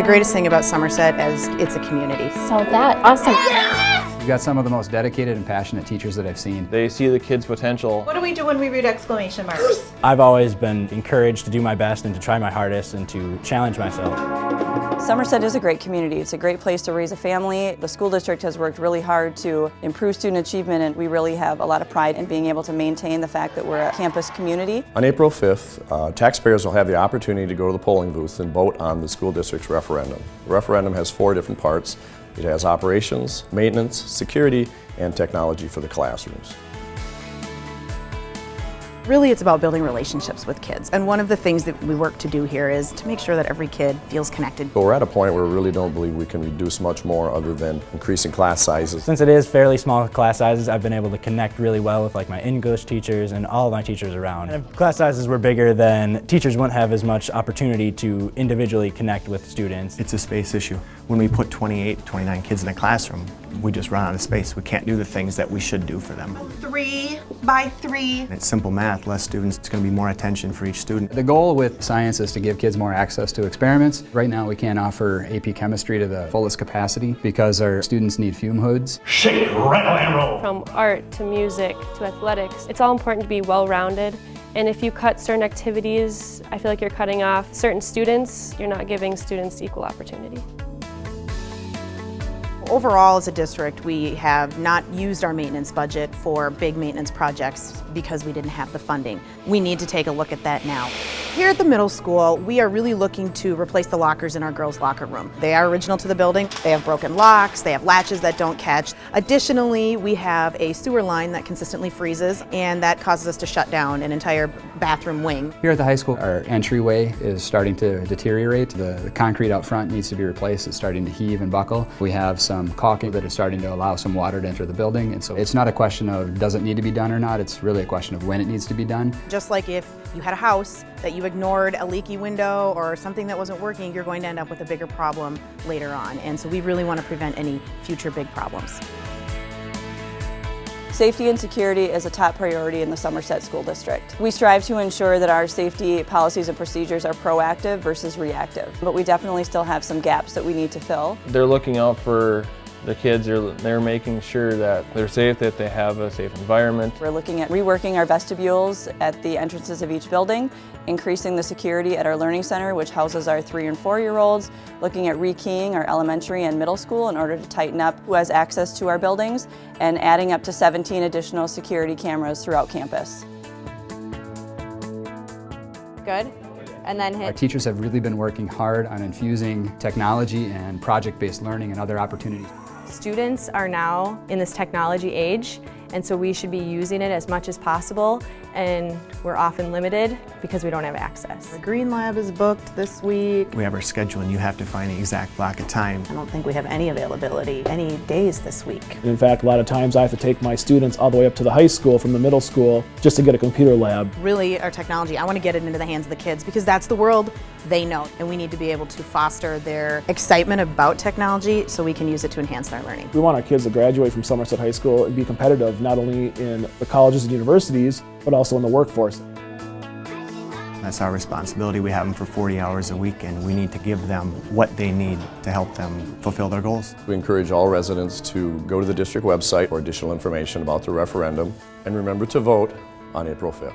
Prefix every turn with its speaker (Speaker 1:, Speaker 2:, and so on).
Speaker 1: greatest thing about Somerset is it's a community.
Speaker 2: So that, awesome.
Speaker 3: We've got some of the most dedicated and passionate teachers that I've seen.
Speaker 4: They see the kids' potential.
Speaker 5: What do we do when we read exclamation marks?
Speaker 6: I've always been encouraged to do my best and to try my hardest and to challenge myself.
Speaker 7: Somerset is a great community. It's a great place to raise a family. The school district has worked really hard to improve student achievement, and we really have a lot of pride in being able to maintain the fact that we're a campus community.
Speaker 8: On April 5th, taxpayers will have the opportunity to go to the polling booth and vote on the school district's referendum. The referendum has 4 different parts. It has operations, maintenance, security, and technology for the classrooms.
Speaker 1: Really, it's about building relationships with kids. And one of the things that we work to do here is to make sure that every kid feels connected.
Speaker 8: But we're at a point where we really don't believe we can reduce much more other than increasing class sizes.
Speaker 6: Since it is fairly small class sizes, I've been able to connect really well with my English teachers and all of my teachers around. And if class sizes were bigger, then teachers wouldn't have as much opportunity to individually connect with students.
Speaker 9: It's a space issue. When we put 28, 29 kids in a classroom, we just run out of space. We can't do the things that we should do for them.
Speaker 5: 3 by 3.
Speaker 9: It's simple math, less students, it's going to be more attention for each student.
Speaker 3: The goal with science is to give kids more access to experiments. Right now we can't offer AP chemistry to the fullest capacity because our students need fume hoods.
Speaker 10: Shake, rattle, and roll.
Speaker 2: From art to music to athletics, it's all important to be well-rounded. And if you cut certain activities, I feel like you're cutting off certain students. You're not giving students equal opportunity.
Speaker 1: Overall, as a district, we have not used our maintenance budget for big maintenance projects because we didn't have the funding. We need to take a look at that now. Here at the middle school, we are really looking to replace the lockers in our girls' locker room. They are original to the building. They have broken locks, they have latches that don't catch. Additionally, we have a sewer line that consistently freezes, and that causes us to shut down an entire bathroom wing.
Speaker 3: Here at the high school, our entryway is starting to deteriorate. The concrete out front needs to be replaced. It's starting to heave and buckle. We have some caulking that is starting to allow some water to enter the building, and so it's not a question of does it need to be done or not, it's really a question of when it needs to be done.
Speaker 1: Just like if you had a house that you ignored a leaky window or something that wasn't working, you're going to end up with a bigger problem later on. And so we really want to prevent any future big problems.
Speaker 7: Safety and security is a top priority in the Somerset School District. We strive to ensure that our safety policies and procedures are proactive versus reactive, but we definitely still have some gaps that we need to fill.
Speaker 4: They're looking out for the kids. They're making sure that they're safe, that they have a safe environment.
Speaker 7: We're looking at reworking our vestibules at the entrances of each building, increasing the security at our learning center, which houses our 3- and 4-year-olds, looking at rekeying our elementary and middle school in order to tighten up who has access to our buildings, and adding up to 17 additional security cameras throughout campus.
Speaker 2: Good. And then
Speaker 3: Our teachers have really been working hard on infusing technology and project-based learning and other opportunities.
Speaker 2: Students are now in this technology age, and so we should be using it as much as possible, and we're often limited because we don't have access.
Speaker 1: The Green Lab is booked this week.
Speaker 9: We have our schedule and you have to find the exact block of time.
Speaker 1: I don't think we have any availability any days this week.
Speaker 10: In fact, a lot of times I have to take my students all the way up to the high school from the middle school just to get a computer lab.
Speaker 1: Really, our technology, I want to get it into the hands of the kids because that's the world they know, and we need to be able to foster their excitement about technology so we can use it to enhance their learning.
Speaker 10: We want our kids to graduate from Somerset High School and be competitive not only in the colleges and universities, but also in the workforce.
Speaker 9: That's our responsibility. We have them for 40 hours a week and we need to give them what they need to help them fulfill their goals.
Speaker 8: We encourage all residents to go to the district website for additional information about the referendum, and remember to vote on April 5th.